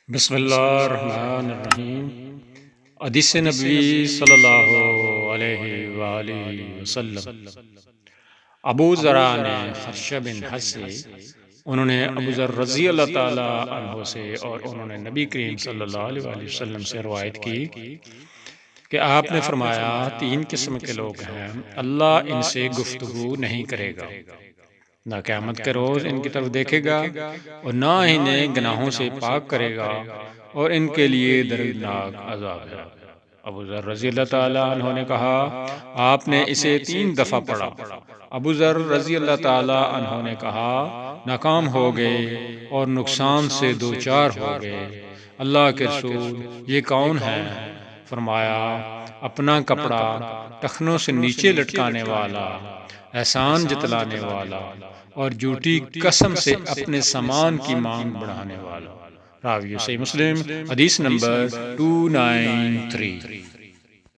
بسم اللہ الرحمن الرحیم۔ حدیث نبوی صلی اللہ علیہ وآلہ وسلم۔ ابو ذرا نے خرشہ بن حس سے، انہوں نے ابو ذر رضی اللہ تعالی عنہ سے اور انہوں نے نبی کریم صلی اللہ علیہ وآلہ وسلم سے روایت کی کہ آپ نے فرمایا، تین قسم کے لوگ ہیں، اللہ ان سے گفتگو نہیں کرے گا، نہ قیامت کے روز ان کی طرف دیکھے گا اور نہ انہیں گناہوں سے پاک کرے گا، اور ان کے لیے دردناک عذاب ہے۔ ابو ذر رضی اللہ تعالیٰ عنہ نے کہا، آپ نے اسے 3 دفعہ پڑھا۔ ابو ذر رضی اللہ تعالیٰ عنہ نے کہا، ناکام ہو گئے اور نقصان سے دوچار ہو گئے۔ اللہ کے رسول، یہ کون ہے؟ فرمایا، اپنا کپڑا ٹخنوں سے نیچے لٹکانے والا، احسان جتلانے والا اور جھوٹی قسم سے اپنے سامان کی مانگ بڑھانے والا۔ راوی صحیح مسلم، حدیث نمبر 293۔